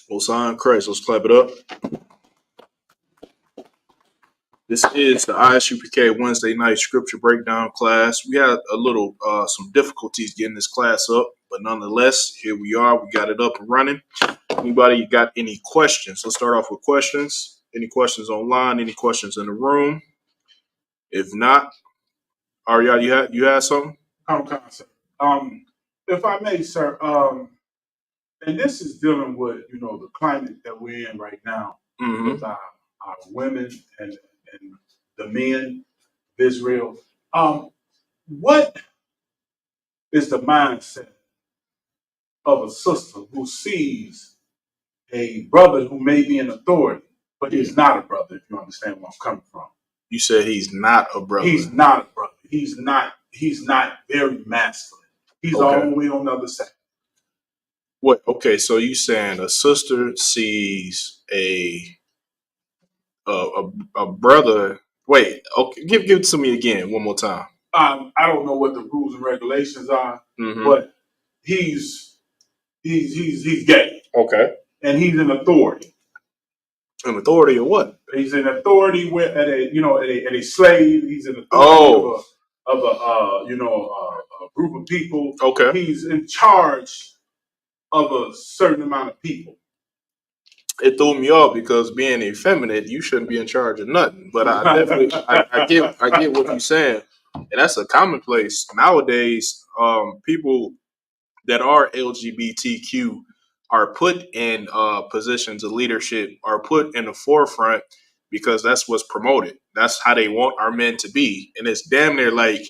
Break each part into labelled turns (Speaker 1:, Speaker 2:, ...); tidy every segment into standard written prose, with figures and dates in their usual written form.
Speaker 1: Most High in Christ. Let's clap it up. This is the Isupk Wednesday night scripture breakdown class. We had a little some difficulties getting this class up, but nonetheless, here we are. We got it up and running. Anybody got any questions? Let's start off with questions. Any questions online? Any questions in the room? If not, Arya, you had something?
Speaker 2: Sir. If I may, sir, and this is dealing with the climate that we're in right now with our women and the men of Israel. What is the mindset of a sister who sees a brother who may be in authority, but he's not a brother? If you understand where I'm coming from.
Speaker 1: You said he's not a brother.
Speaker 2: He's not a brother. He's not very masculine. He's all the way on the other side.
Speaker 1: What? Okay, so you saying a sister sees a brother? Wait, okay, give it to me again one more time.
Speaker 2: I don't know what the rules and regulations are, but he's gay.
Speaker 1: Okay,
Speaker 2: and he's an authority.
Speaker 1: An authority of what?
Speaker 2: He's an authority at a slave. He's an authority of a group of people.
Speaker 1: Okay,
Speaker 2: he's in charge of a certain amount of people.
Speaker 1: It threw me off because being effeminate, you shouldn't be in charge of nothing. But I definitely, I get what you're saying, and that's a commonplace nowadays. People that are LGBTQ are put in positions of leadership, are put in the forefront because that's what's promoted. That's how they want our men to be, and it's damn near like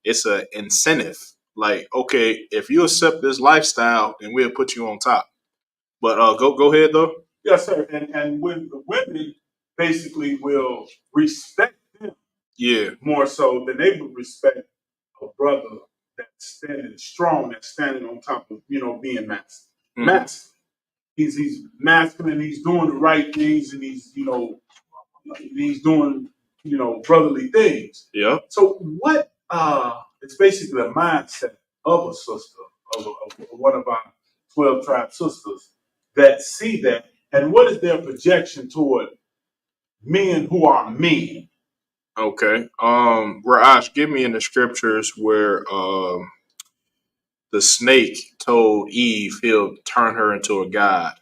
Speaker 1: it's an incentive. Like, okay, if you accept this lifestyle, then we'll put you on top. But go ahead though.
Speaker 2: Yes, sir. And when the women basically will respect them, more so than they would respect a brother that's standing strong, that's standing on top of being masculine. He's masculine. He's doing the right things, and he's doing brotherly things.
Speaker 1: Yeah.
Speaker 2: So what? It's basically the mindset of a sister of one of our 12 tribe sisters that see that. And what is their projection toward men who are men?
Speaker 1: Okay. Raj, give me in the scriptures where the snake told Eve he'll turn her into a god.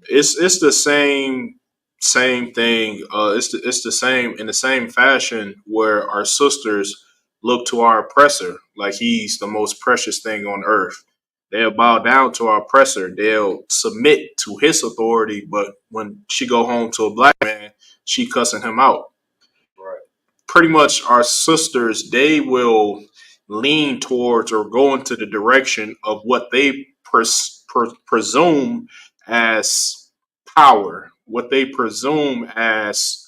Speaker 1: It's the same thing. It's the same in the same fashion where our sisters look to our oppressor like he's the most precious thing on earth. They'll bow down to our oppressor. They'll submit to his authority. But when she go home to a black man, she cussing him out.
Speaker 2: Right.
Speaker 1: Pretty much our sisters, they will lean towards or go into the direction of what they presume as power, what they presume as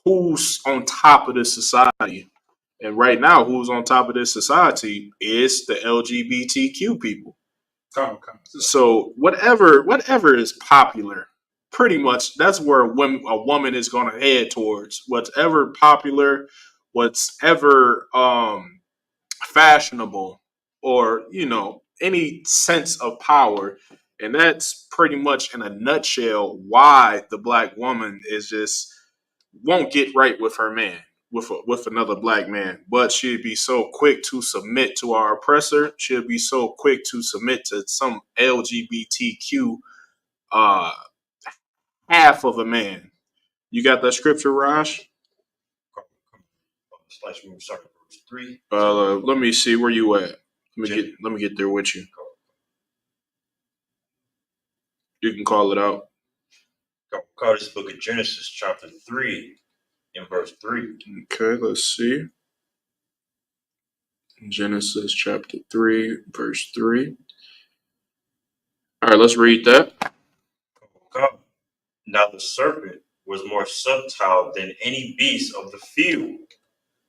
Speaker 1: who's on top of this society. And right now, who's on top of this society is the LGBTQ people. So whatever is popular, pretty much that's where a woman is going to head towards. Whatever popular, whatever fashionable, or any sense of power. And that's pretty much in a nutshell why the black woman is just won't get right with her man, with another black man. But she'd be so quick to submit to our oppressor. She'll be so quick to submit to some LGBTQ half of a man. You got that scripture, Raj?
Speaker 3: Verse 3.
Speaker 1: Let me see where you at. Let me get there with you. You can call it out.
Speaker 3: Call this book of Genesis, chapter 3, and verse 3.
Speaker 1: Okay, let's see. Genesis chapter 3, verse 3. All right, let's read that.
Speaker 3: Now the serpent was more subtle than any beast of the field,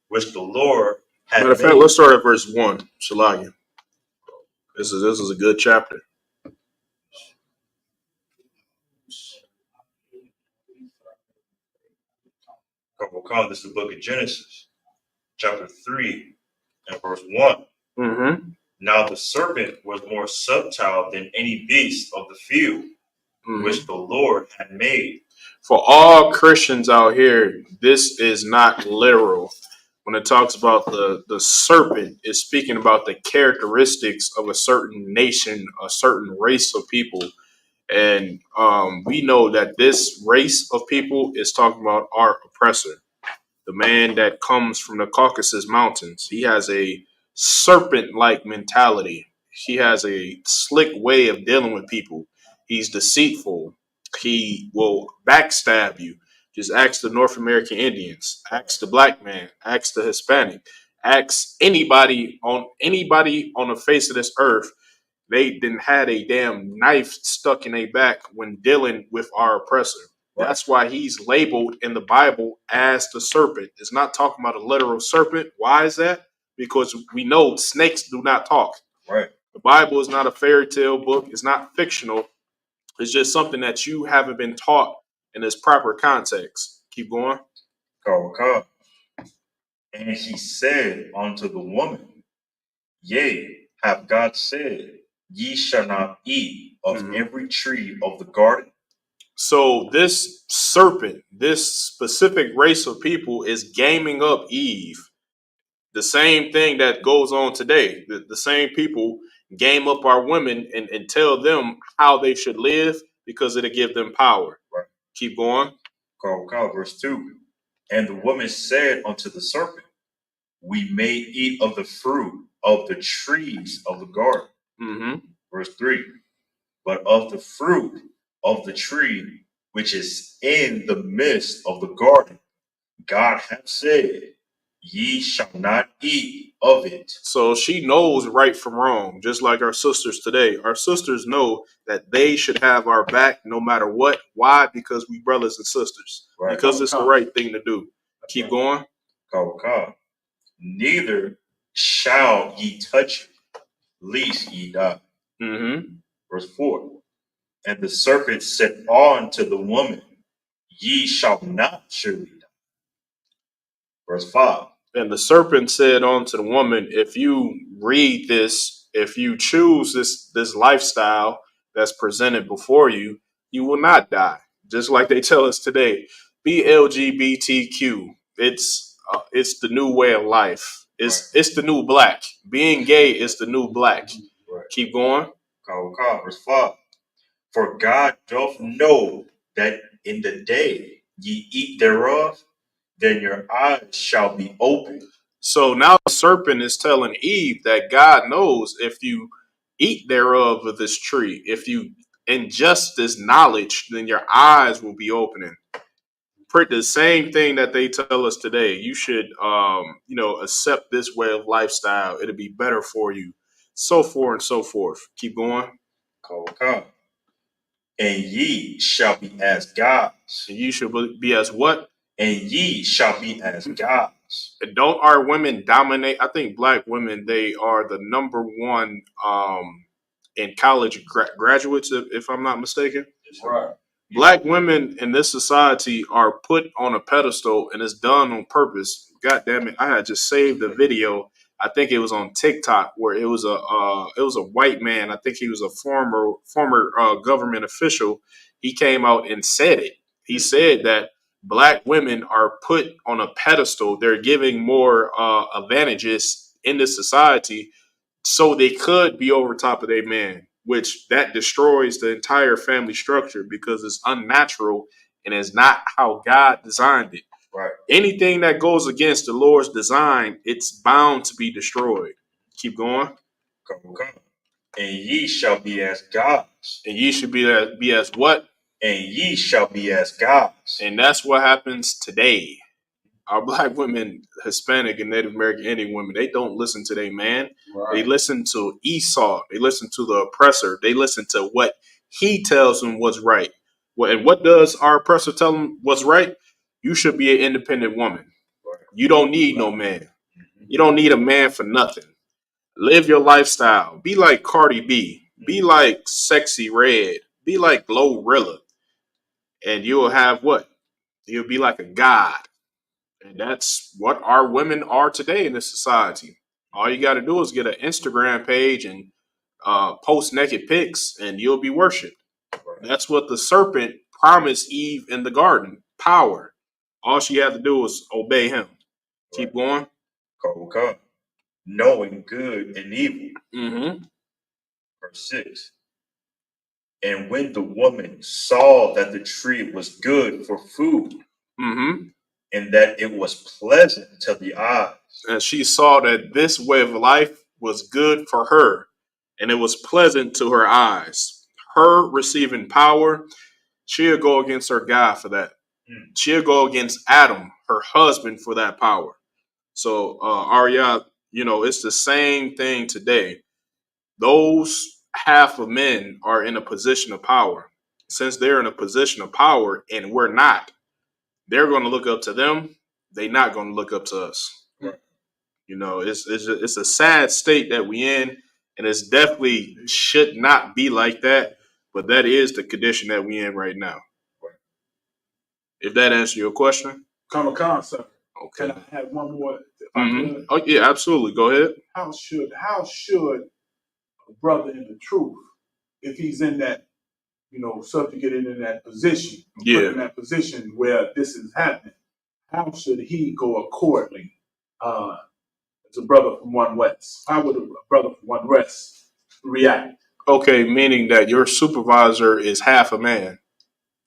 Speaker 3: which the Lord had
Speaker 1: Matter of fact, let's start at verse 1. Shalagia. This is a good chapter.
Speaker 3: This is the book of Genesis, chapter 3, and verse 1.
Speaker 1: Mm-hmm.
Speaker 3: Now the serpent was more subtle than any beast of the field which the Lord had made.
Speaker 1: For all Christians out here, this is not literal. When it talks about the serpent, it's speaking about the characteristics of a certain nation, a certain race of people. And we know that this race of people is talking about our oppressor, the man that comes from the Caucasus Mountains. He has a serpent like mentality. He has a slick way of dealing with people. He's deceitful. He will backstab you. Just ask the North American Indians, ask the black man, ask the Hispanic, ask anybody on the face of this earth. They didn't had a damn knife stuck in their back when dealing with our oppressor. That's why he's labeled in the Bible as the serpent. It's not talking about a literal serpent. Why is that? Because we know snakes do not talk.
Speaker 3: Right.
Speaker 1: The Bible is not a fairy tale book. It's not fictional. It's just something that you haven't been taught in its proper context. Keep going.
Speaker 3: Go. And he said unto the woman, Yea, have God said, Ye shall not eat of every tree of the garden?
Speaker 1: So this serpent, this specific race of people is gaming up Eve. The same thing that goes on today. The same people game up our women and tell them how they should live because it'll give them power.
Speaker 3: Right.
Speaker 1: Keep going.
Speaker 3: Go. Verse 2. And the woman said unto the serpent, We may eat of the fruit of the trees of the garden. Verse 3. But of the fruit of the tree which is in the midst of the garden, God hath said, Ye shall not eat of it.
Speaker 1: So she knows right from wrong, just like our sisters today. Our sisters know that they should have our back no matter what. Why? Because we brothers and sisters. Right. Because it's the right thing to do. Keep going.
Speaker 3: Neither shall ye touch it, lest ye die. Verse 4. And the serpent said unto the woman, Ye shall not surely die. Verse 5.
Speaker 1: And the serpent said unto the woman, if you read this, if you choose this lifestyle that's presented before you, you will not die. Just like they tell us today, be LGBTQ. It's the new way of life. It's the new black. Being gay is the new black. Right. Keep going.
Speaker 3: Verse 5. For God doth know that in the day ye eat thereof, then your eyes shall be opened.
Speaker 1: So now the serpent is telling Eve that God knows if you eat thereof of this tree, if you ingest this knowledge, then your eyes will be opening. Pretty the same thing that they tell us today. You should, accept this way of lifestyle. It'll be better for you. So forth and so forth. Keep going.
Speaker 3: And ye shall be as gods.
Speaker 1: And you should be as what?
Speaker 3: And ye shall be as gods.
Speaker 1: And don't our women dominate? I think black women, they are the number one in college graduates, if I'm not mistaken.
Speaker 2: Right.
Speaker 1: Black women in this society are put on a pedestal, and it's done on purpose. God damn it! I had just saved a video. I think it was on TikTok where it was a white man. I think he was a former government official. He came out and said it. He said that black women are put on a pedestal. They're giving more advantages in this society so they could be over top of their man, which that destroys the entire family structure because it's unnatural and it's not how God designed it.
Speaker 3: Right.
Speaker 1: Anything that goes against the Lord's design, it's bound to be destroyed. Keep going.
Speaker 3: And ye shall be as gods.
Speaker 1: And ye should be as what?
Speaker 3: And ye shall be as gods.
Speaker 1: And that's what happens today. Our black women, Hispanic and Native American Indian women, they don't listen to their man. Right. They listen to Esau. They listen to the oppressor. They listen to what he tells them what's right. And what does our oppressor tell them what's right? You should be an independent woman. Right. You don't need no man. You don't need a man for nothing. Live your lifestyle. Be like Cardi B. Be like Sexy Red. Be like Glorilla. And you'll have what? You'll be like a god. And that's what our women are today in this society. All you got to do is get an Instagram page and post naked pics, and you'll be worshipped.
Speaker 3: Right.
Speaker 1: That's what the serpent promised Eve in the garden: power. All she had to do was obey him. Keep going.
Speaker 3: Come. Knowing good and evil.
Speaker 1: Mm-hmm.
Speaker 3: Verse 6. And when the woman saw that the tree was good for food,
Speaker 1: Mm-hmm.
Speaker 3: and that it was pleasant to the eyes,
Speaker 1: and she saw that this way of life was good for her, and it was pleasant to her eyes. Her receiving power, she'll go against her God for that. She'll go against Adam, her husband, for that power. So, Arya, it's the same thing today. Those half of men are in a position of power. Since they're in a position of power and we're not, they're going to look up to them. They're not going to look up to us.
Speaker 3: Right.
Speaker 1: It's a sad state that we in, and it's definitely should not be like that. But that is the condition that we in right now.
Speaker 3: Right.
Speaker 1: If that answers your question.
Speaker 2: Come, sir.
Speaker 1: Okay.
Speaker 2: Can I have one more?
Speaker 1: Mm-hmm. Oh yeah, absolutely. Go ahead.
Speaker 2: How should a brother in the truth, if he's in that, subjugated in that position, put in that position where this is happening, how should he go accordingly? As a brother from One West, how would a brother from One West react?
Speaker 1: Okay, meaning that your supervisor is half a man,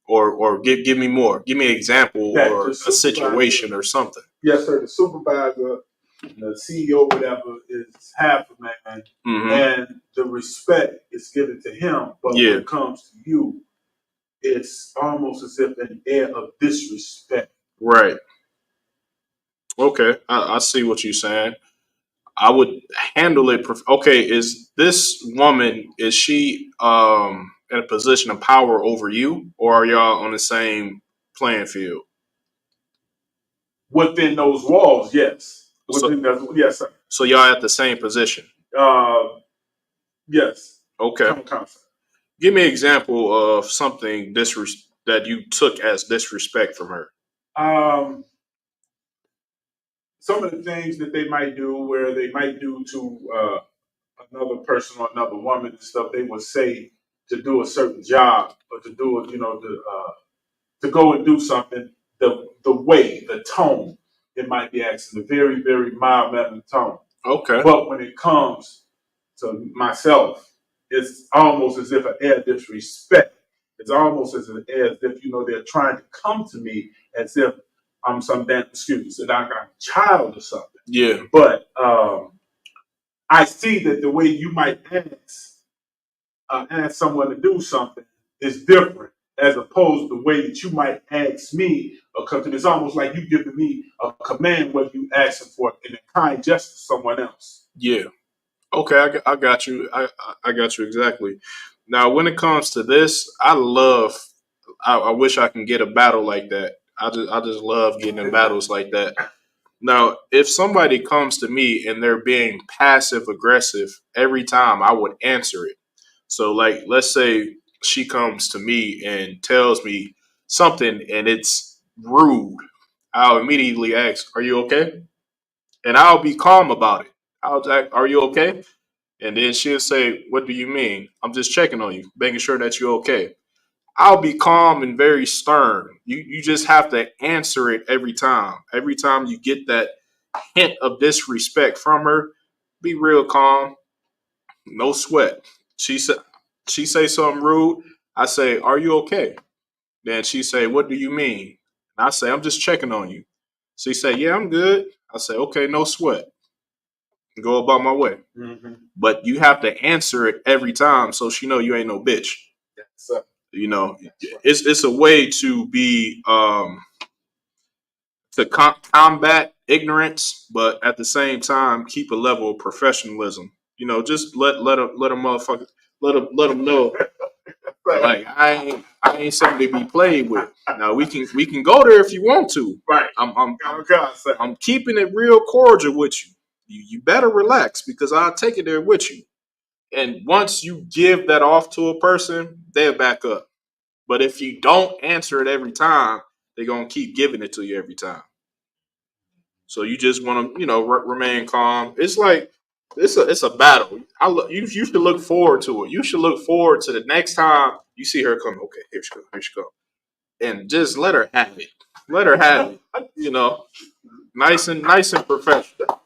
Speaker 1: or give me more. Give me an example or a situation or something.
Speaker 2: Yes, sir. The supervisor, the CEO, whatever, is half a man, and the respect is given to him. But when it comes to you, it's almost as if an air of disrespect.
Speaker 1: Right. Okay, I see what you're saying. I would handle it. Okay, is this woman, is she in a position of power over you, or are y'all on the same playing field?
Speaker 2: Within those walls, yes. Yes, sir.
Speaker 1: So y'all at the same position?
Speaker 2: Yes.
Speaker 1: Okay. Give me an example of something that you took as disrespect from her.
Speaker 2: Some of the things that they might do, where they might do to another person or another woman and stuff, they would say to do a certain job or to do it, to go and do something. The way, the tone, it might be asking a very, very mild mannered tone.
Speaker 1: Okay.
Speaker 2: But when it comes to myself, it's almost as if an air of disrespect. It's almost as an air as if they're trying to come to me as if I'm some damn excuse that I got a child or something.
Speaker 1: Yeah.
Speaker 2: But I see that the way you might ask someone to do something is different, as opposed to the way that you might ask me or come to. It's almost like you giving me a command when you asking for it in a kind gesture to someone else.
Speaker 1: Yeah. Okay, I got you. I got you exactly. Now, when it comes to this, I wish I can get a battle like that. I just love getting in battles like that. Now, if somebody comes to me and they're being passive aggressive every time, I would answer it. So, like, let's say she comes to me and tells me something and it's rude. I'll immediately ask, "Are you okay?" And I'll be calm about it. I'll ask, "Are you okay?" And then she'll say, "What do you mean?" "I'm just checking on you, making sure that you're okay." I'll be calm and very stern. You just have to answer it every time. Every time you get that hint of disrespect from her, be real calm, no sweat. She say something rude. I say, "Are you okay?" Then she say, "What do you mean?" And I say, "I'm just checking on you." She say, "Yeah, I'm good." I say, "Okay, no sweat." Go about my way.
Speaker 2: Mm-hmm.
Speaker 1: But you have to answer it every time so she know you ain't no bitch.
Speaker 2: Yes,
Speaker 1: It's a way to be to combat ignorance, but at the same time keep a level of professionalism. Just let a motherfucker let them know. Like I ain't something to be played with. Now we can go there if you want to.
Speaker 2: Right.
Speaker 1: I'm keeping it real cordial with you. You better relax because I'll take it there with you. And once you give that off to a person, they'll back up. But if you don't answer it every time, they're gonna keep giving it to you every time. So you just want to, remain calm. It's like it's a battle. You should look forward to it. You should look forward to the next time you see her come. Okay, here she go. Here she go. And just let her have it. Let her have it. Nice and professional.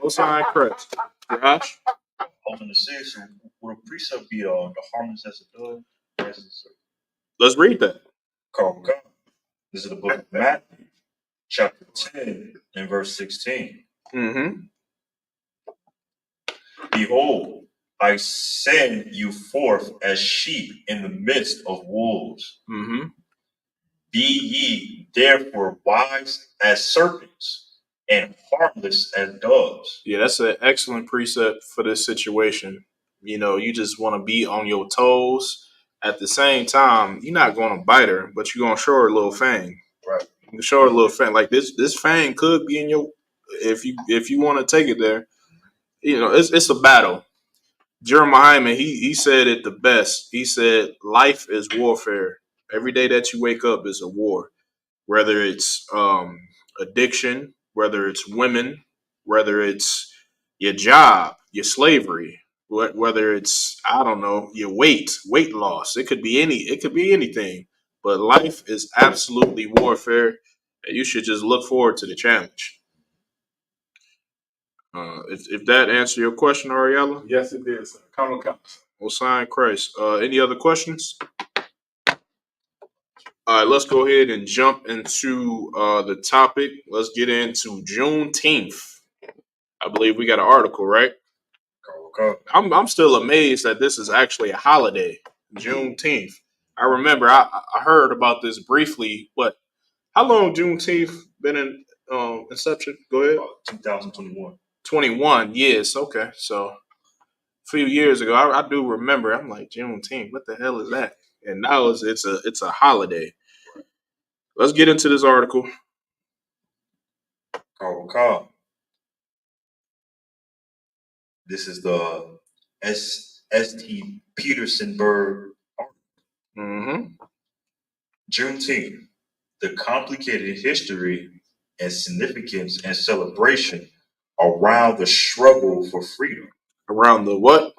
Speaker 1: No sign crest. Josh,
Speaker 3: I was going to say, so would a precept be the harmless as a dove?
Speaker 1: let's read that.
Speaker 3: Come. This is the book of Matthew, chapter 10, and verse 16.
Speaker 1: Mm-hmm.
Speaker 3: Behold, I send you forth as sheep in the midst of wolves.
Speaker 1: Mm-hmm.
Speaker 3: Be ye therefore wise as serpents and harmless as doves.
Speaker 1: Yeah, that's an excellent precept for this situation. You just want to be on your toes. At the same time, you're not going to bite her, but you're going to show her a little fang.
Speaker 3: Right.
Speaker 1: You can show her a little fang. Like this fang could be in your. If you want to take it there, it's a battle. Jeremiah, he said it the best. He said, "Life is warfare. Every day that you wake up is a war. Whether it's addiction, whether it's women, whether it's your job, your slavery, whether it's I don't know your weight loss. It could be anything. But life is absolutely warfare, and you should just look forward to the challenge." If that answer your question, Ariella,
Speaker 2: Yes, it is. Common counts.
Speaker 1: we'll sign Christ. Any other questions? All right, let's go ahead and jump into the topic. Let's get into Juneteenth. I believe we got an article, right?
Speaker 3: Come.
Speaker 1: I'm still amazed that this is actually a holiday, Juneteenth. I remember I heard about this briefly. But how long Juneteenth been in inception? Go ahead.
Speaker 3: 2021.
Speaker 1: 21 years. Okay, so a few years ago, I do remember. I'm like Juneteenth. What the hell is that? And now it's a holiday. Let's get into this article.
Speaker 3: Come. This is the S.T. Petersonburg
Speaker 1: Mm-hmm.
Speaker 3: Juneteenth, the complicated history and significance and celebration around the struggle for freedom.
Speaker 1: Around the what?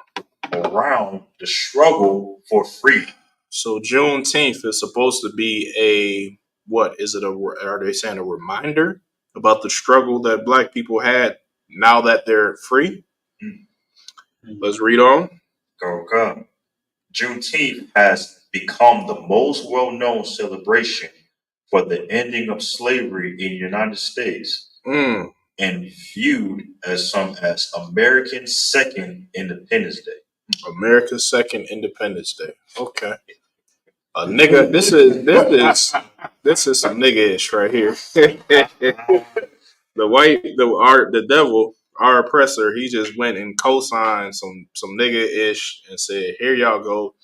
Speaker 3: Around the struggle for freedom.
Speaker 1: So Juneteenth is supposed to be a what? Is it are they saying a reminder about the struggle that Black people had now that they're free?
Speaker 3: Mm-hmm.
Speaker 1: Let's read on.
Speaker 3: Go. Juneteenth has become the most well-known celebration for the ending of slavery in the United States and viewed as America's second Independence Day.
Speaker 1: America's second Independence Day. Okay. A nigga, this is some nigga-ish right here. The devil, our oppressor, he just went and co-signed some nigga-ish and said, "Here y'all go."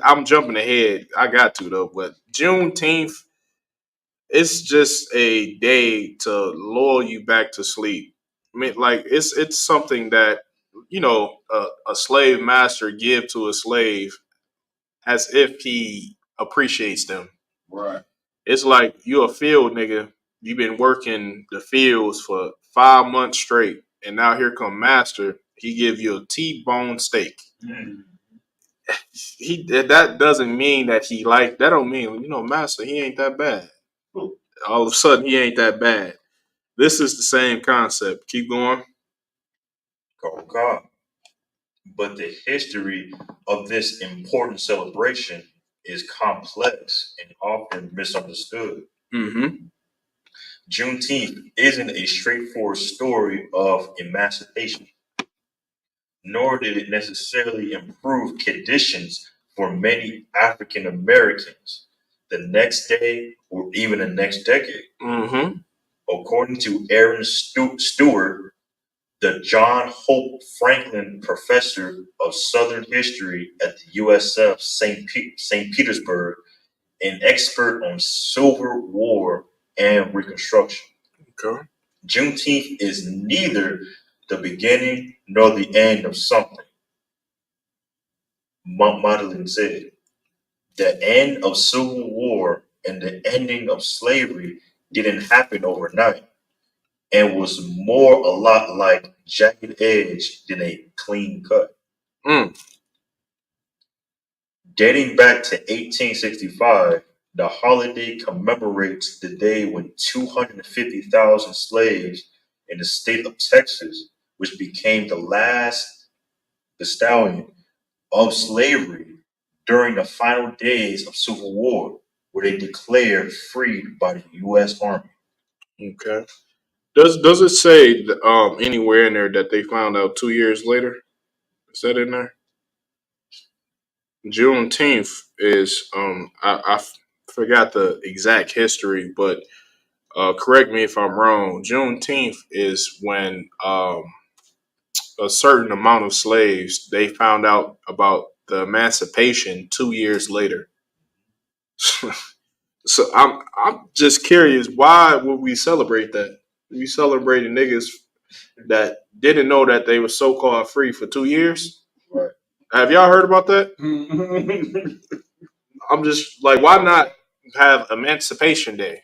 Speaker 1: I'm jumping ahead. I got to though, but Juneteenth, it's just a day to lull you back to sleep. I mean, like it's something that a slave master give to a slave as if he appreciates them.
Speaker 2: Right.
Speaker 1: It's like you a field nigga. You've been working the fields for 5 months straight, and now here come master. He give you a T-bone steak.
Speaker 3: Mm.
Speaker 1: That doesn't mean that that don't mean master. He ain't that bad. All of a sudden, he ain't that bad. This is the same concept. Keep going.
Speaker 3: God. But the history of this important celebration is complex and often misunderstood.
Speaker 1: Mm-hmm.
Speaker 3: Juneteenth isn't a straightforward story of emancipation, nor did it necessarily improve conditions for many African Americans the next day or even the next decade.
Speaker 1: Mm-hmm.
Speaker 3: According to Aaron Stewart, the John Hope Franklin Professor of Southern History at the USF St. Petersburg, an expert on Civil War and Reconstruction.
Speaker 1: Okay.
Speaker 3: Juneteenth is neither the beginning nor the end of something. Madeline said, the end of Civil War and the ending of slavery didn't happen overnight. and was more a lot like jagged edge than a clean cut. Dating back to 1865, the holiday commemorates the day when 250,000 slaves in the state of Texas, which became the last bastion of slavery during the final days of Civil War, were they declared freed by the U.S. Army.
Speaker 1: Okay. Does it say anywhere in there that they found out 2 years later? Is that in there? Juneteenth is forgot the exact history, but correct me if I'm wrong. Juneteenth is when a certain amount of slaves they found out about the emancipation 2 years later. So I'm just curious, why would we celebrate that? We celebrating niggas that didn't know that they were so called free for 2 years.
Speaker 3: Right.
Speaker 1: Have y'all heard about that? I'm just like, why not have Emancipation Day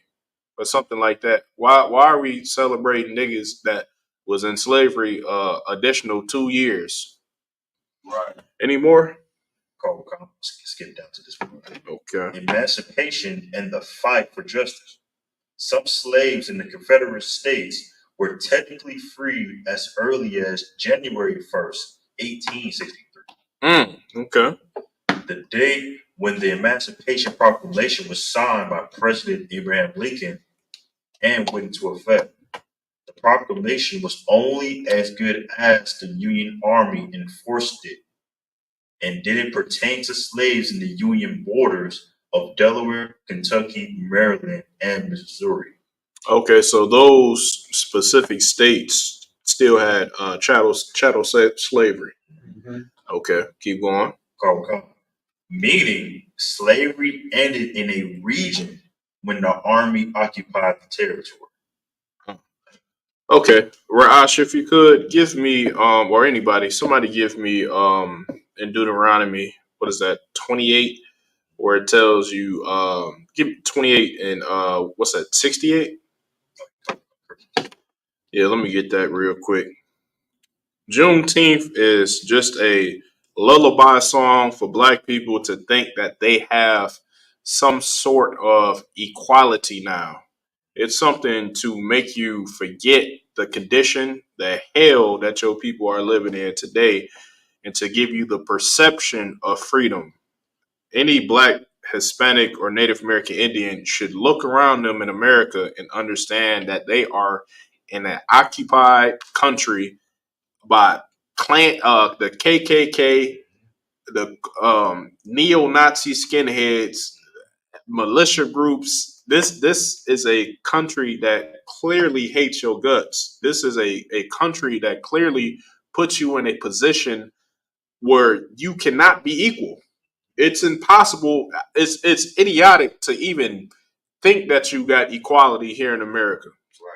Speaker 1: or something like that? Why are we celebrating niggas that was in slavery additional 2 years?
Speaker 2: Right.
Speaker 1: Any more?
Speaker 3: Let's get down to this one.
Speaker 1: Okay.
Speaker 3: Emancipation and the fight for justice. Some slaves in the Confederate States were technically freed as early as January 1st, 1863.
Speaker 1: Okay.
Speaker 3: The day when the Emancipation Proclamation was signed by President Abraham Lincoln and went into effect. The proclamation was only as good as the Union Army enforced it, and didn't pertain to slaves in the Union borders of Delaware, Kentucky, Maryland, and Missouri.
Speaker 1: Okay, so those specific states still had chattel slavery.
Speaker 2: Mm-hmm.
Speaker 1: Okay, keep going.
Speaker 3: Meaning slavery ended in a region when the army occupied the territory.
Speaker 1: Okay, Raash, if you could give me, or anybody, somebody give me in Deuteronomy, what is that, 28, where it tells you, give me 28 and what's that, 68? Yeah, let me get that real quick. Juneteenth is just a lullaby song for black people to think that they have some sort of equality now. It's something to make you forget the condition, the hell that your people are living in today, and to give you the perception of freedom. Any black, Hispanic, or Native American Indian should look around them in America and understand that they are in an occupied country by the KKK, the neo-Nazi skinheads, militia groups. This is a country that clearly hates your guts. This is a country that clearly puts you in a position where you cannot be equal. It's impossible. It's idiotic to even think that you got equality here in America.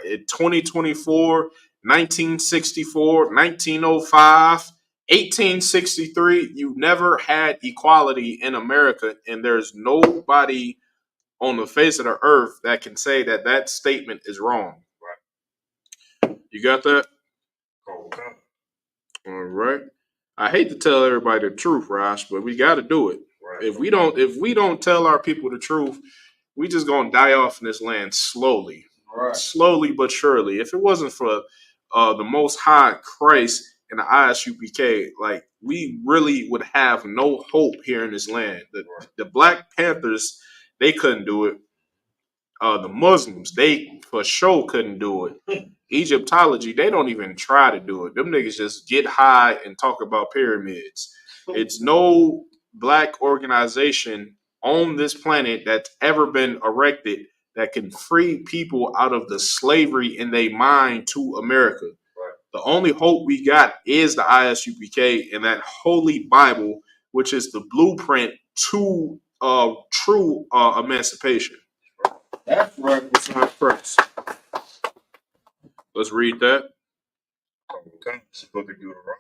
Speaker 1: Right. In 2024, 1964, 1905, 1863, you never had equality in America, and there's nobody on the face of the earth that can say that that statement is wrong. Right. You got that?
Speaker 3: Okay.
Speaker 1: All right. I hate to tell everybody the truth, Rosh, but we got to do it. Right. If we don't tell our people the truth, we just gonna die off in this land slowly,
Speaker 2: right.
Speaker 1: Slowly but surely. If it wasn't for the Most High Christ and the Isupk, like we really would have no hope here in this land. The Black Panthers, they couldn't do it. The Muslims, they for sure couldn't do it. Egyptology, they don't even try to do it. Them niggas just get high and talk about pyramids. It's no black organization on this planet that's ever been erected that can free people out of the slavery in their mind to America. Right. The only hope we got is the ISUPK and that holy Bible, which is the blueprint to true emancipation.
Speaker 2: That's right.
Speaker 1: It's not first. Let's read that.
Speaker 3: Okay. It's the book of Deuteronomy,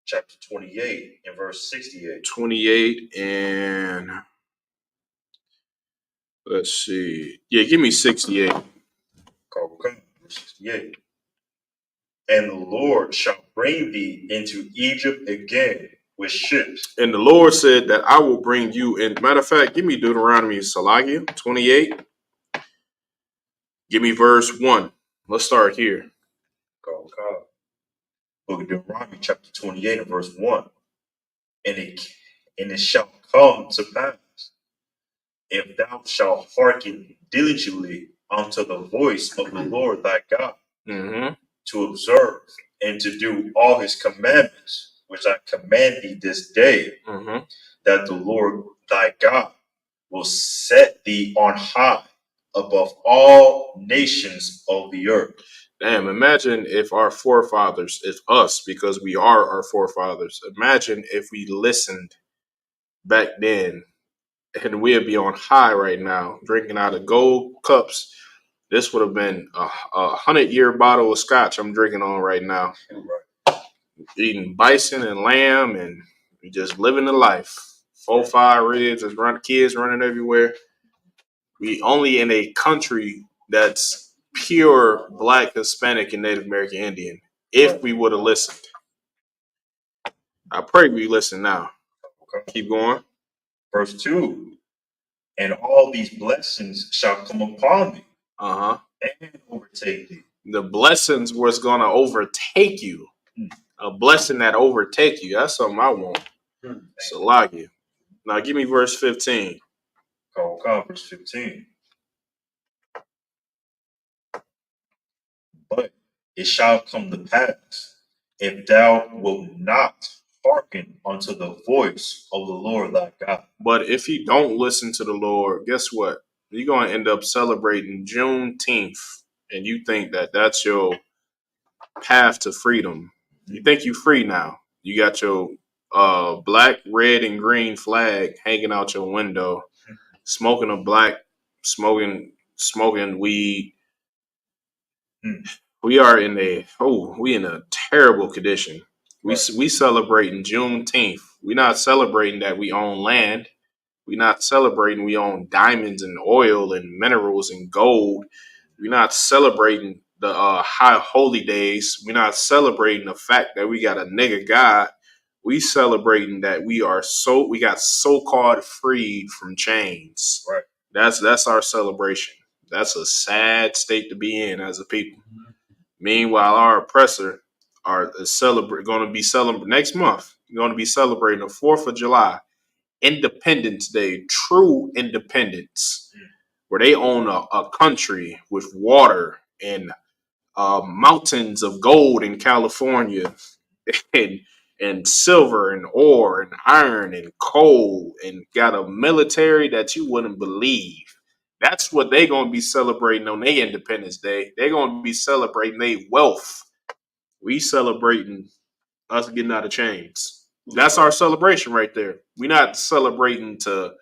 Speaker 3: chapter 28 and verse 68.
Speaker 1: 28 and let's see. Yeah, give me 68.
Speaker 3: Okay. verse 68. And the Lord shall bring thee into Egypt again with ships.
Speaker 1: And the Lord said that I will bring you in. Matter of fact, give me Deuteronomy Salagia 28. Give me verse 1. Let's start here.
Speaker 3: Book of Deuteronomy chapter 28 and verse 1. And it shall come to pass, if thou shalt hearken diligently unto the voice of the Lord thy God, to observe and to do all his commandments, which I command thee this day, that the Lord thy God will set thee on high above all nations of the earth.
Speaker 1: Damn, imagine if our forefathers, if us, because we are our forefathers, imagine if we listened back then and we'd be on high right now, drinking out of gold cups. This would have been a 100-year bottle of scotch I'm drinking on right now. Eating bison and lamb and just living the life. 4-5 ribs, kids running everywhere. We only in a country that's pure Black, Hispanic, and Native American Indian. If we would have listened, I pray we listen now. Keep going.
Speaker 3: Verse 2. And all these blessings shall come upon thee and overtake thee.
Speaker 1: The blessings was going to overtake you. A blessing that overtake you. That's something I want. Salagia. Now give me verse 15.
Speaker 3: Verse 15. But it shall come to pass, if thou wilt not hearken unto the voice of the Lord thy God.
Speaker 1: But if you don't listen to the Lord, guess what? You're going to end up celebrating Juneteenth, and you think that that's your path to freedom. You think you free now. You got your black, red, and green flag hanging out your window, smoking weed. We are in a terrible condition. We celebrating Juneteenth. We're not celebrating that we own land. We're not celebrating we own diamonds and oil and minerals and gold. We're not celebrating the high holy days. We're not celebrating the fact that we got a nigga God. We celebrating that we got so-called freed from chains.
Speaker 3: Right.
Speaker 1: That's our celebration. That's a sad state to be in as a people. Meanwhile, our oppressor going to be celebrating next month. Going to be celebrating the 4th of July, Independence Day, true independence, where they own a country with water and mountains of gold in California, and silver and ore and iron and coal, and got a military that you wouldn't believe. That's what they're going to be celebrating on their Independence Day. They're going to be celebrating their wealth. We celebrating us getting out of chains. That's our celebration right there. We're not celebrating to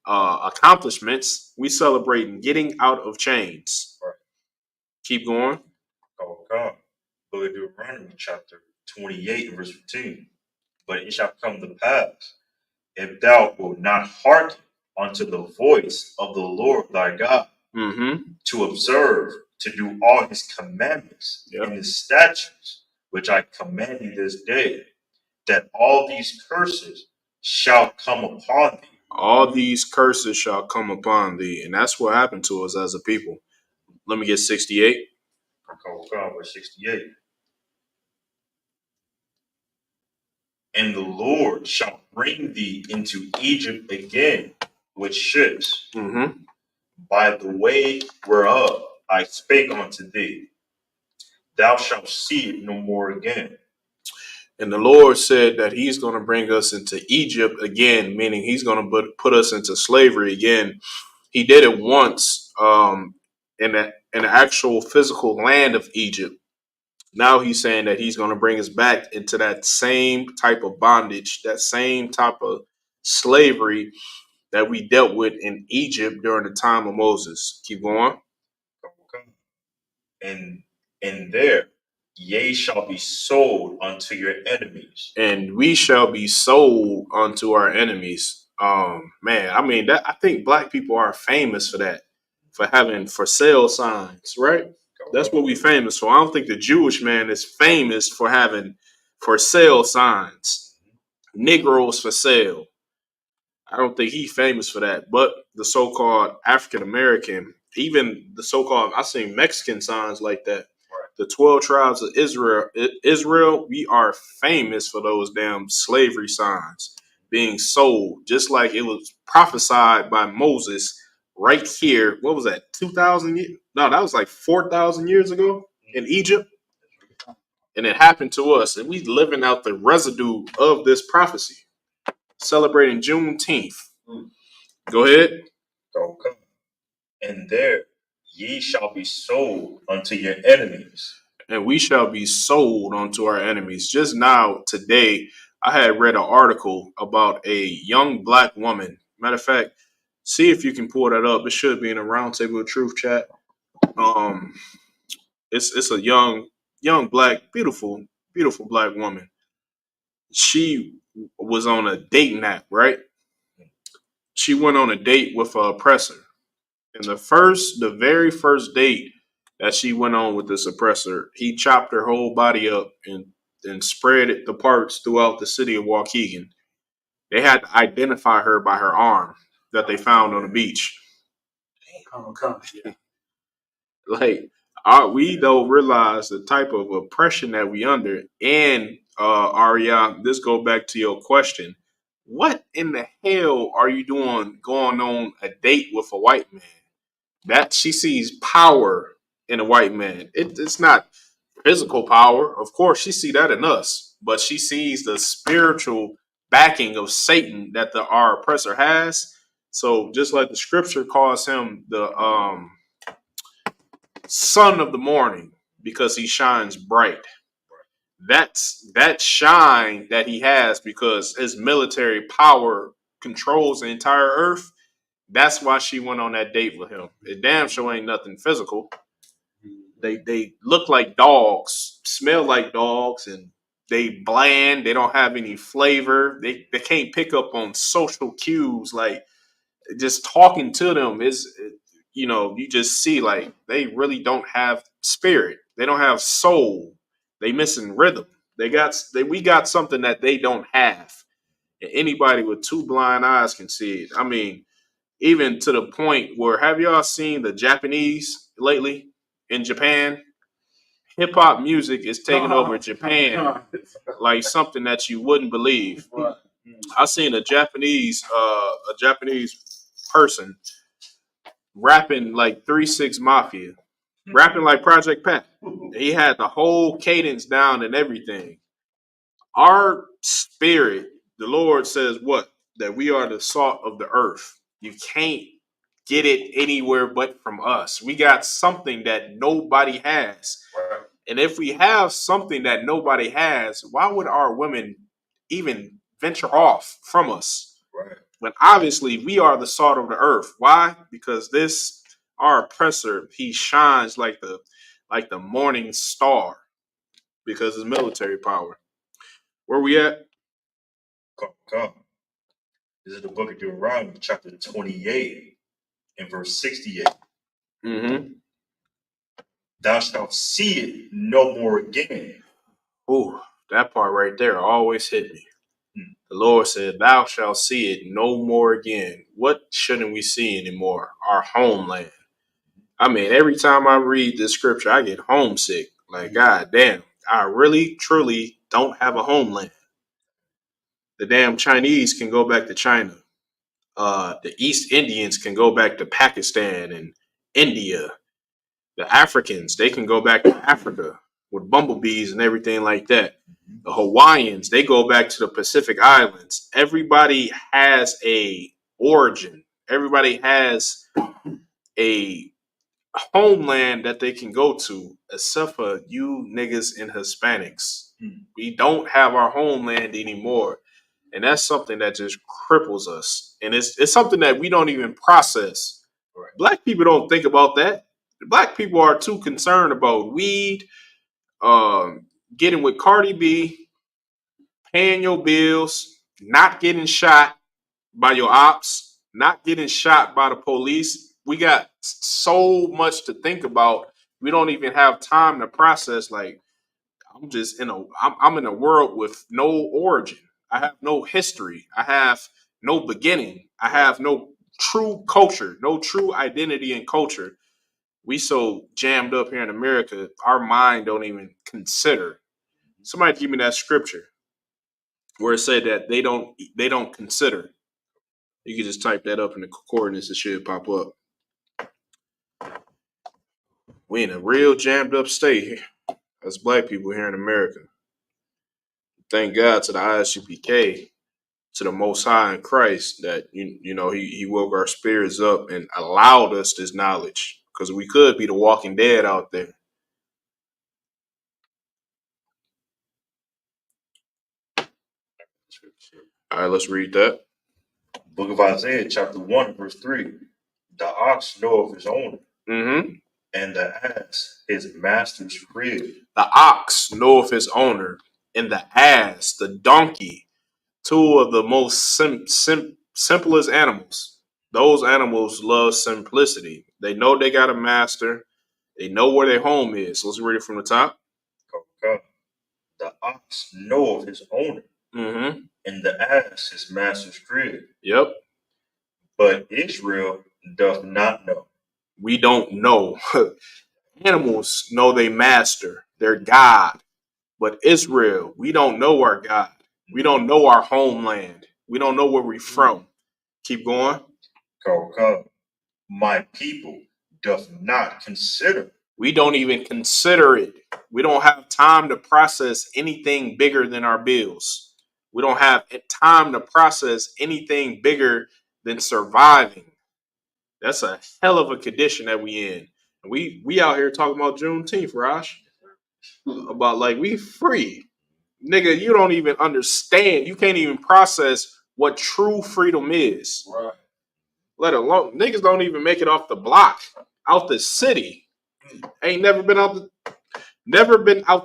Speaker 1: accomplishments. We celebrating getting out of chains.
Speaker 3: Right.
Speaker 1: Keep going.
Speaker 3: Book of Deuteronomy chapter 28 and verse 15. But it shall come to pass, if thou wilt not hearken unto the voice of the Lord thy God, to observe, to do all his commandments and his statutes, which I command thee this day, that all these curses shall come upon thee.
Speaker 1: All these curses shall come upon thee. And that's what happened to us as a people. Let me get 68.
Speaker 3: Verse 68. And the Lord shall bring thee into Egypt again with ships, by the way whereof I spake unto thee. Thou shalt see it no more again.
Speaker 1: And the Lord said that he's going to bring us into Egypt again, meaning he's going to put us into slavery again. He did it once in the actual physical land of Egypt. Now he's saying that he's going to bring us back into that same type of bondage, that same type of slavery that we dealt with in Egypt during the time of Moses. Keep going.
Speaker 3: And there ye shall be sold unto your enemies.
Speaker 1: And we shall be sold unto our enemies. Man, I mean, I think black people are famous for that, for having for sale signs, right? That's what we famous for. I don't think the Jewish man is famous for having for sale signs, Negroes for sale. I don't think he's famous for that. But the so-called African American, even the so-called, I seen Mexican signs like that. The 12 tribes of Israel, we are famous for those damn slavery signs being sold, just like it was prophesied by Moses right here. What was that? 2,000 years? No, that was like 4,000 years ago in Egypt. And it happened to us. And we living out the residue of this prophecy, celebrating Juneteenth. Go ahead.
Speaker 3: Okay. And there ye shall be sold unto your enemies.
Speaker 1: And we shall be sold unto our enemies. Just now, today, I had read an article about a young black woman. Matter of fact, see if you can pull that up. It should be in a roundtable of truth chat. It's a young black, beautiful black woman. She was on a dating app, right? She went on a date with an oppressor. And the very first date that she went on with this oppressor, he chopped her whole body up and spread the parts throughout the city of Waukegan. They had to identify her by her arm that they found on the beach.
Speaker 2: Yeah.
Speaker 1: Like, we don't realize the type of oppression that we under. And Arya, this go back to your question. What in the hell are you doing going on a date with a white man? That she sees power in a white man. It's not physical power. Of course, she see that in us, but she sees the spiritual backing of Satan that our oppressor has. So just like the scripture calls him the son of the morning because he shines bright. That's that shine that he has because his military power controls the entire earth. That's why she went on that date with him. It damn sure ain't nothing physical. They look like dogs, smell like dogs, and they bland. They don't have any flavor. They can't pick up on social cues. Like just talking to them is, you just see like they really don't have spirit. They don't have soul. They missing rhythm. We got something that they don't have. And anybody with two blind eyes can see it. I mean, even to the point where have y'all seen the Japanese lately in Japan? Hip hop music is taking over Japan like something that you wouldn't believe. I seen a Japanese person rapping like 3-6 Mafia, rapping like Project Pat. He had the whole cadence down and everything. Our spirit, the Lord says what? That we are the salt of the earth. You can't get it anywhere but from us. We got something that nobody has.
Speaker 3: Right.
Speaker 1: And if we have something that nobody has, why would our women even venture off from us?
Speaker 3: Right.
Speaker 1: When obviously we are the salt of the earth. Why? Because our oppressor, he shines like the morning star because of military power. Where we at?
Speaker 3: Come. This is the book of Deuteronomy, chapter 28, and verse 68.
Speaker 1: Mm-hmm.
Speaker 3: Thou shalt see it no more again.
Speaker 1: Ooh, that part right there always hit me. The Lord said, thou shalt see it no more again. What shouldn't we see anymore? Our homeland. I mean, every time I read this scripture, I get homesick. Like, God damn, I really, truly don't have a homeland. The damn Chinese can go back to China. The East Indians can go back to Pakistan and India. The Africans, they can go back to Africa with bumblebees and everything like that. The Hawaiians, they go back to the Pacific Islands. Everybody has a origin. Everybody has a homeland that they can go to, except for you niggas and Hispanics. We don't have our homeland anymore. And that's something that just cripples us. And it's something that we don't even process.
Speaker 3: Right.
Speaker 1: Black people don't think about that. Black people are too concerned about weed, getting with Cardi B, paying your bills, not getting shot by your ops, not getting shot by the police. We got so much to think about We don't even have time to process. Like I'm in a world with no origin. I have no history. I have no beginning. I have no true culture, no true identity and culture. We so jammed up here in America, our mind don't even consider. Somebody give me that scripture where it said that they don't consider. You can just type that up in the coordinates, it should pop up. We in a real jammed up state here as black people here in America. Thank God to the Isupk, to the Most High in Christ, that He woke our spirits up and allowed us this knowledge, because we could be the walking dead out there. All right, let's read that.
Speaker 3: Book of Isaiah, chapter 1, verse 3. The ox knoweth his owner,
Speaker 1: Mm-hmm.
Speaker 3: and the ass his master's crib.
Speaker 1: The ox knoweth his owner, and the ass, the donkey, two of the most simplest animals. Those animals love simplicity. They know they got a master. They know where their home is. Let's read it from the top.
Speaker 3: Okay. The ox knoweth his owner,
Speaker 1: Mm-hmm.
Speaker 3: and the ass his master's crib.
Speaker 1: Yep.
Speaker 3: But Israel doth not know.
Speaker 1: We don't know. Animals know they master, their God. But Israel, we don't know our God. We don't know our homeland. We don't know where we're from. Keep going.
Speaker 3: Okay. My people doth not consider.
Speaker 1: We don't even consider it. We don't have time to process anything bigger than our bills. We don't have time to process anything bigger than surviving. That's a hell of a condition that we in. We out here talking about Juneteenth, Raj. About like we free. Nigga, you don't even understand. You can't even process what true freedom is.
Speaker 2: Right.
Speaker 1: Let alone niggas don't even make it off the block, out the city. Ain't never been out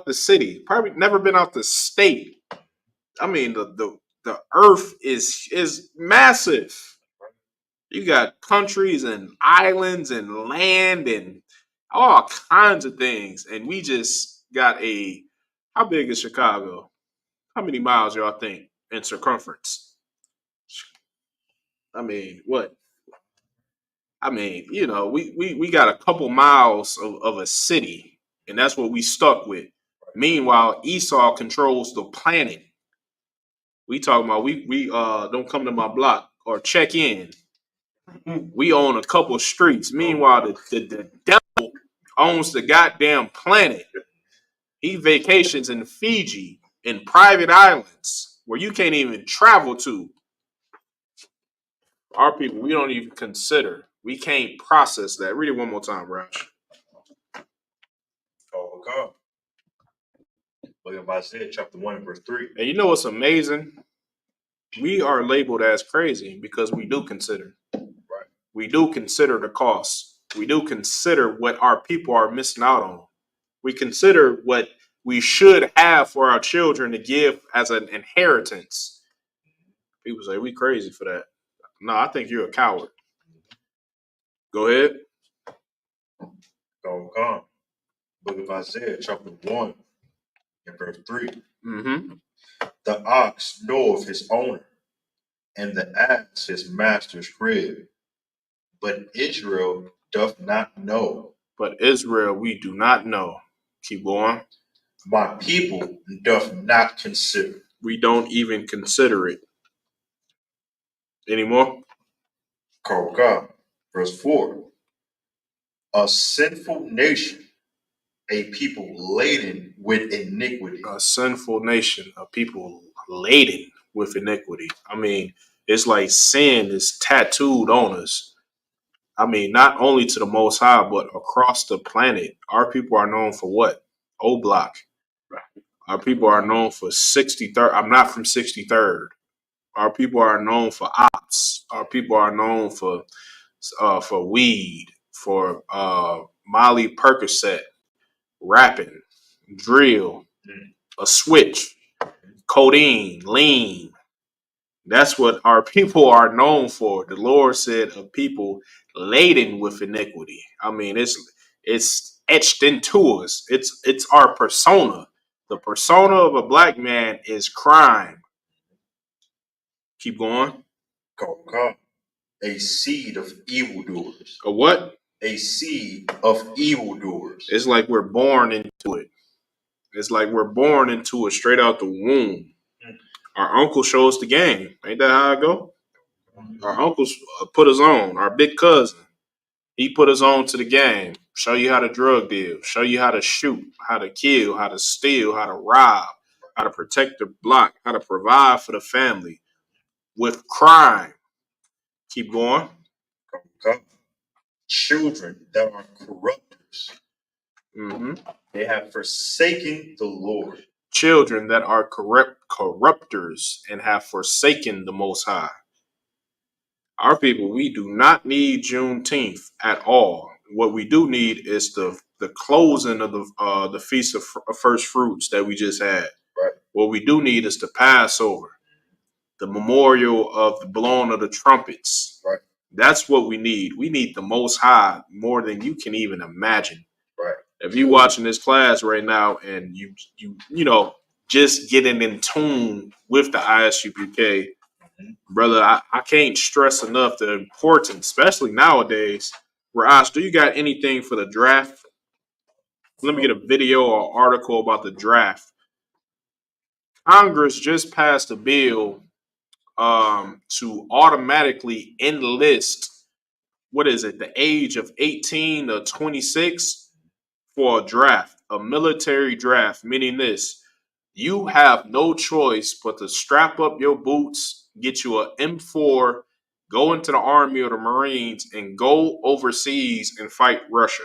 Speaker 1: the city. Probably never been out the state. I mean, the earth is massive. You got countries and islands and land and all kinds of things. And we just got how big is Chicago? How many miles y'all think in circumference? I mean, what? I mean, we got a couple miles of a city, and that's what we stuck with. Meanwhile, Esau controls the planet. We talking about we don't come to my block or check in. We own a couple streets. Meanwhile, the devil owns the goddamn planet. He vacations in Fiji in private islands where you can't even travel to. Our people, we don't even consider. We can't process that. Read it one more time, Raj.
Speaker 3: Okay. Look at Isaiah chapter 1, verse 3.
Speaker 1: And you know what's amazing? We are labeled as crazy because we do consider.
Speaker 3: Right.
Speaker 1: We do consider the cost. We do consider what our people are missing out on. We consider what we should have for our children to give as an inheritance. People say we crazy for that. No, I think you're a coward. Go ahead.
Speaker 3: Okay. Book of Isaiah chapter 1 and verse 3.
Speaker 1: Mm-hmm.
Speaker 3: The ox knoweth his owner, and the ass his master's crib. But Israel doth not know.
Speaker 1: But Israel, we do not know. Keep going.
Speaker 3: My people doth not consider.
Speaker 1: We don't even consider it. Anymore?
Speaker 3: Okay. Verse 4. A sinful nation, a people laden with iniquity.
Speaker 1: A sinful nation, a people laden with iniquity. I mean, it's like sin is tattooed on us. I mean, not only to the Most High, but across the planet. Our people are known for what? O Block. Our people are known for 63rd. I'm not from 63rd. Our people are known for ops. Our people are known for weed, for Molly Percocet, rapping, drill, a switch, codeine, lean. That's what our people are known for. The Lord said, "A people laden with iniquity." I mean, it's etched into us. It's our persona. The persona of a black man is crime. Keep going.
Speaker 3: Come. A seed of evildoers.
Speaker 1: A what?
Speaker 3: A seed of evildoers.
Speaker 1: It's like we're born into it. It's like we're born into it straight out the womb. Our uncle shows the game. Ain't that how it go? Our uncles put us on. Our big cousin, he put us on to the game. Show you how to drug deal. Show you how to shoot, how to kill, how to steal, how to rob, how to protect the block, how to provide for the family with crime. Keep going.
Speaker 3: Come. Children that are corrupters.
Speaker 1: Mm-hmm.
Speaker 3: They have forsaken the Lord.
Speaker 1: Children that are corrupters and have forsaken the Most High. Our people, we do not need Juneteenth at all. What we do need is the closing of the feast of first fruits that we just had.
Speaker 3: Right.
Speaker 1: What we do need is the Passover, the memorial of the blowing of the trumpets.
Speaker 3: Right.
Speaker 1: That's what we need. We need the Most High more than you can even imagine.
Speaker 3: Right.
Speaker 1: If you're watching this class right now and you know just getting in tune with the ISUPK, brother, I can't stress enough the importance, especially nowadays. Raj, do you got anything for the draft? Let me get a video or article about the draft. Congress just passed a bill to automatically enlist, what is it, the age of 18 to 26 for a draft, a military draft, meaning this. You have no choice but to strap up your boots, get you a M4, go into the Army or the Marines, and go overseas and fight Russia.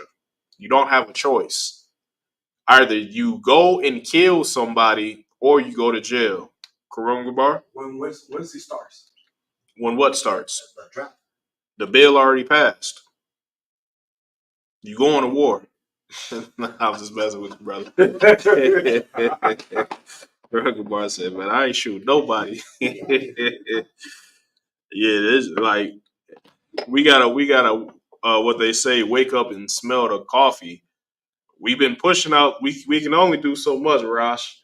Speaker 1: You don't have a choice. Either you go and kill somebody or you go to jail. Coronavirus?
Speaker 4: When's he starts?
Speaker 1: When what starts?
Speaker 4: The draft.
Speaker 1: The bill already passed. You go on to war. I was just messing with you, brother. Bar said, "Man, I ain't shoot nobody." Yeah, it's like we gotta what they say, wake up and smell the coffee. We've been pushing out. We can only do so much, Rosh.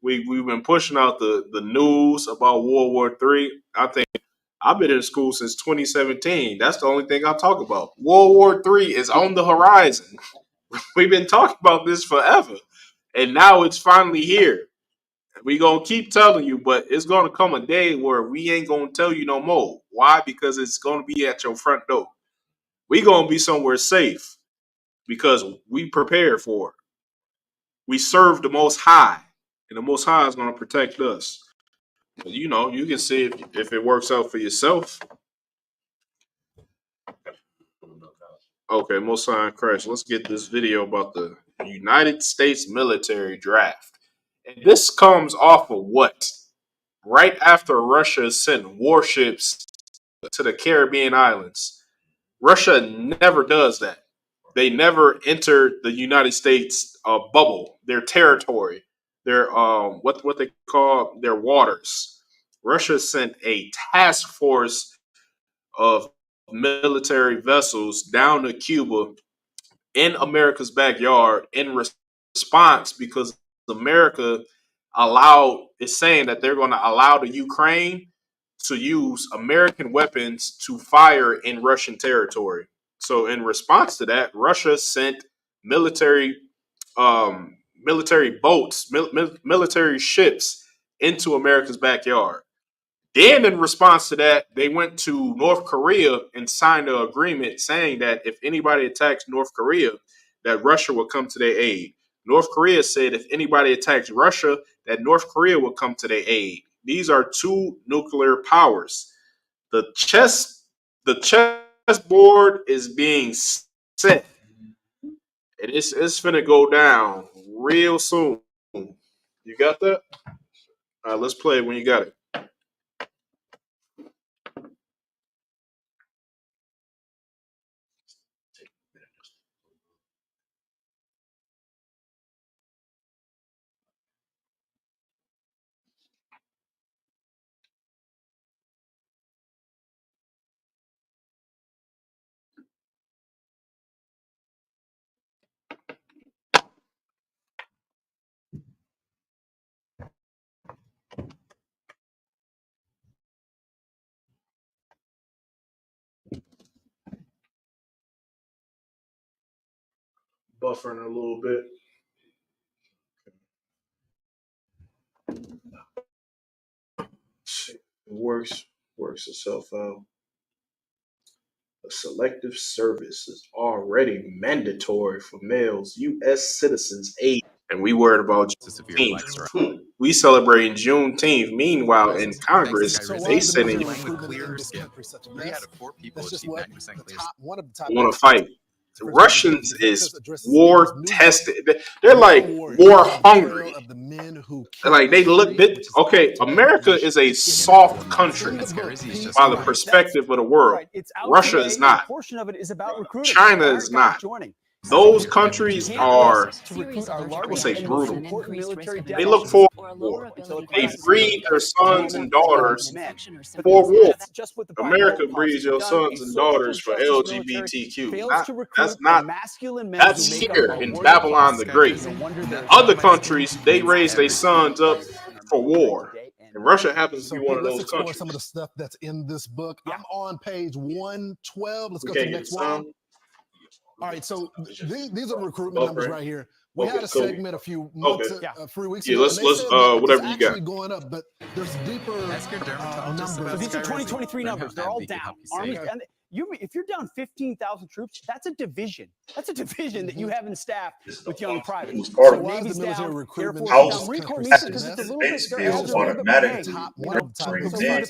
Speaker 1: We've been pushing out the news about World War III. I think I've been in school since 2017. That's the only thing I talk about. World War III is on the horizon. We've been talking about this forever, and now it's finally here. We gonna keep telling you, but it's gonna come a day where we ain't gonna tell you no more. Why? Because it's gonna be at your front door. We gonna be somewhere safe because we prepared for it. We serve the Most High, and the Most High is gonna protect us. You know, you can see if it works out for yourself. Okay, Most High in Christ. Let's get this video about the United States military draft. And this comes off of what? Right after Russia sent warships to the Caribbean islands. Russia never does that. They never enter the United States bubble, their territory, their what they call their waters. Russia sent a task force of military vessels down to Cuba in America's backyard in response because America is saying that they're going to allow the Ukraine to use American weapons to fire in Russian territory. So in response to that, Russia sent military military boats, military ships into America's backyard. Then, in response to that, they went to North Korea and signed an agreement saying that if anybody attacks North Korea, that Russia will come to their aid. North Korea said if anybody attacks Russia, that North Korea will come to their aid. These are two nuclear powers. The chessboard is being set, and it's finna go down real soon. You got that? All right, let's play it when you got it. buffering a little bit. It works itself out. A selective service is already mandatory for males, U.S. citizens age. And we worried about Juneteenth. We celebrating Juneteenth. Meanwhile, in Congress, they sending want to fight. The Russians is war tested. They're like war hungry. Like they look. Okay, America is a soft country by the perspective of the world. Russia is not. China is not. Those countries are, I would say, brutal. They look for war. They breed their sons and daughters for war. America breeds your sons and daughters for LGBTQ. That's here in Babylon the Great. Other countries, they raise their sons up for war. And Russia happens to be one of those countries.
Speaker 4: Some of the stuff that's in this book. I'm on page 112. Let's go to the next one. All right, so these are recruitment numbers right here. We had a segment a few months, 3 weeks ago.
Speaker 1: Let's whatever you got.
Speaker 4: Going up, but there's deeper numbers.
Speaker 5: So these are 2023 numbers. They're all down. Army, and if you're down 15,000 troops, that's a division. That's a division that you have in staff with young privates.
Speaker 4: So Navy's down, Air Force down, Marine Corps because it's a little bit. They're
Speaker 3: automatically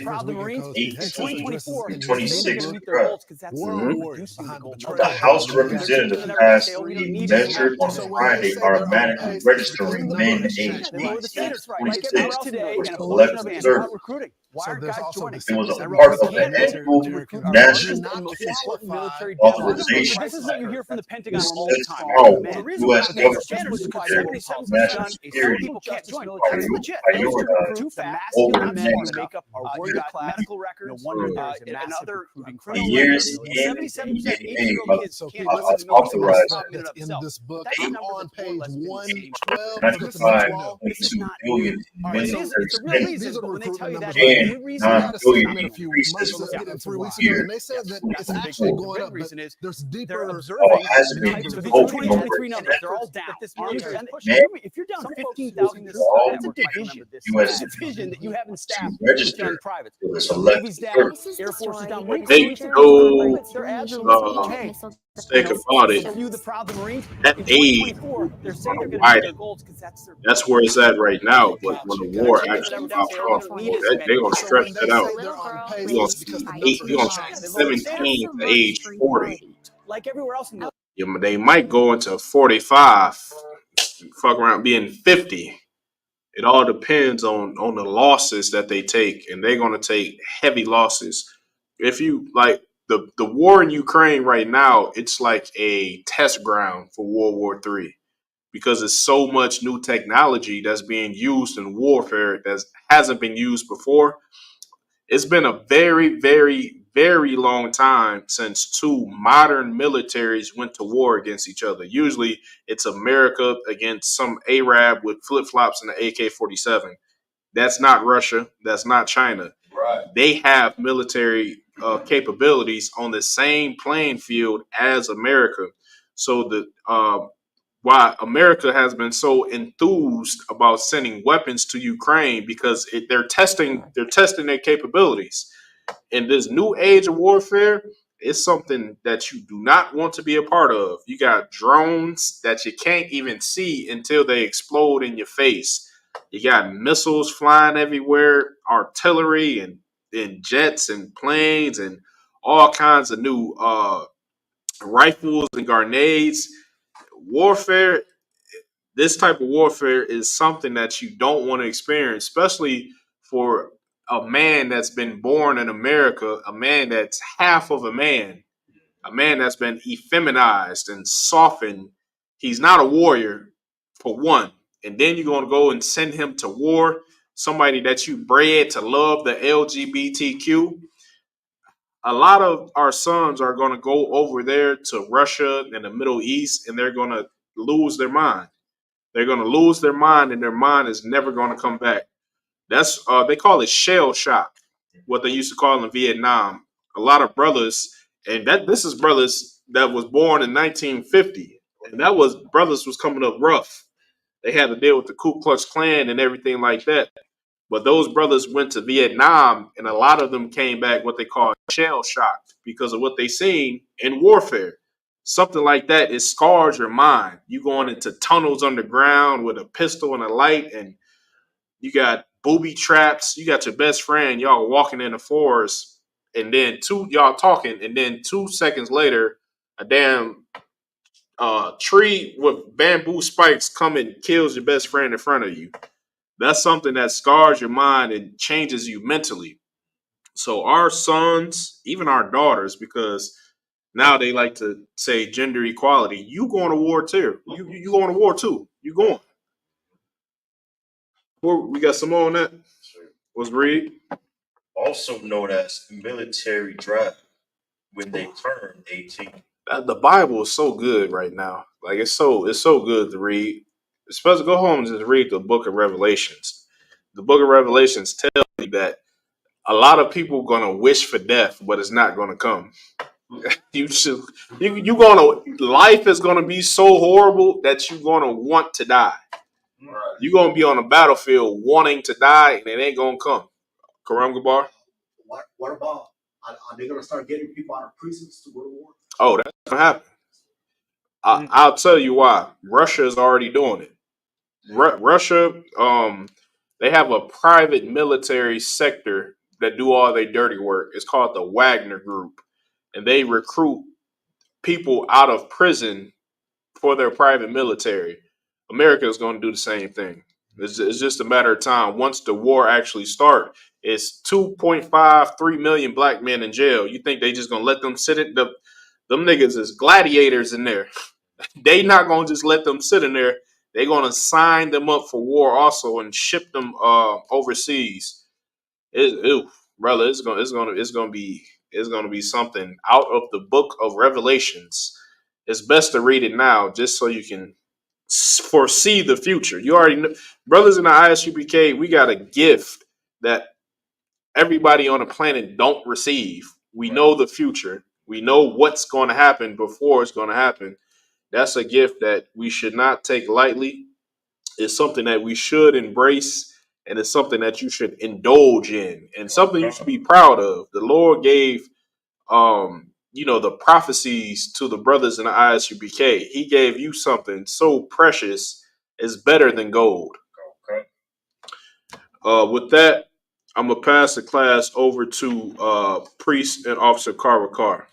Speaker 5: proud the Marines. In 2024,
Speaker 3: 26.
Speaker 5: because that's
Speaker 3: The House of Representatives passed a measure on Friday automatically registering men aged 18 to 26 for selective service. It was a part of the annual national authorization.
Speaker 5: This is what you hear from the Pentagon
Speaker 3: This
Speaker 5: all the
Speaker 3: sets
Speaker 5: time.
Speaker 3: how the U.S. government is prepared for national security over the next
Speaker 5: medical records and other
Speaker 3: the years in the authorized
Speaker 4: in this book. I'm on page 112.
Speaker 3: $95.2 billion in military spending and $9 billion increases for 3 years.
Speaker 4: And they said that it's actually going up, but there's deeper.
Speaker 3: Hasn't been open over
Speaker 5: they're all down. If you're down 15,000, that's a division.
Speaker 3: U.S.
Speaker 5: division that you have in staff
Speaker 3: to register
Speaker 5: young privates.
Speaker 3: for the selective service.
Speaker 5: Air Force is down.
Speaker 1: They know think about it. That age, that's where it's at right now. But when the war actually pops off, they're gonna stretch that out. You're gonna see 17 to age 40.
Speaker 5: Like everywhere else in the
Speaker 1: They might go into 45, fuck around being 50. It all depends on the losses that they take, and they're gonna take heavy losses. If you like the war in Ukraine right now, it's like a test ground for World War III because it's so much new technology that's being used in warfare that hasn't been used before. It's been a very, very, very long time since two modern militaries went to war against each other. Usually it's America against some Arab with flip-flops and the AK-47. That's not Russia. That's not China.
Speaker 3: Right.
Speaker 1: They have military capabilities on the same playing field as America. So why America has been so enthused about sending weapons to Ukraine because they're testing their capabilities. In this new age of warfare, it's something that you do not want to be a part of. You got drones that you can't even see until they explode in your face. You got missiles flying everywhere, artillery and jets and planes and all kinds of new rifles and grenades. Warfare, this type of warfare is something that you don't want to experience, especially for a man that's been born in America, a man that's half of a man that's been effeminized and softened. He's not a warrior, for one. And then you're going to go and send him to war, somebody that you bred to love the LGBTQ. A lot of our sons are going to go over there to Russia and the Middle East, and they're going to lose their mind. They're going to lose their mind, and their mind is never going to come back. That's they call it shell shock, what they used to call in Vietnam. A lot of brothers, and this is brothers that was born in 1950 And that was brothers was coming up rough. They had to deal with the Ku Klux Klan and everything like that. But those brothers went to Vietnam, and a lot of them came back what they call shell shocked because of what they seen in warfare. Something like that, it scars your mind. You going into tunnels underground with a pistol and a light, and you got booby traps. You got your best friend, y'all walking in the forest, and then y'all talking, and then 2 seconds later, a damn tree with bamboo spikes come and kills your best friend in front of you. That's something that scars your mind and changes you mentally. So our sons, even our daughters, because now they like to say gender equality. You going to war too? You going to war too? You going? We got some more on that. Let's read.
Speaker 3: Also known as military draft when they turn 18.
Speaker 1: The Bible is so good right now. Like it's so good to read. Especially go home and just read the book of Revelations. The book of Revelations tells you that a lot of people gonna wish for death, but it's not gonna come. You gonna life is gonna be so horrible that you're gonna want to die. Right. You're gonna be on a battlefield wanting to die, and it ain't gonna come. Karam Gabar.
Speaker 6: What about are they gonna start getting people out of prisons to go to war?
Speaker 1: Oh, that's gonna happen. I'll tell you why. Russia is already doing it. Russia, they have a private military sector that do all their dirty work. It's called the Wagner Group, and they recruit people out of prison for their private military. America is going to do the same thing. It's just a matter of time. Once the war actually starts, it's 2.53 million black men in jail. You think they just going to let them sit in them niggas is gladiators in there. They not going to just let them sit in there. They're going to sign them up for war also and ship them overseas. Brother, it's gonna be something out of the book of Revelations. It's best to read it now just so you can foresee the future. You already know, brothers in the ISUPK, we got a gift that everybody on the planet don't receive. We know the future. We know what's going to happen before it's going to happen. That's a gift that we should not take lightly. It's something that we should embrace, and it's something that you should indulge in, and something you should be proud of. The Lord gave, the prophecies to the brothers in the ISUPK. He gave you something so precious, it's better than gold.
Speaker 3: Okay.
Speaker 1: With that, I'm gonna pass the class over to Priest and Officer Carver Carr.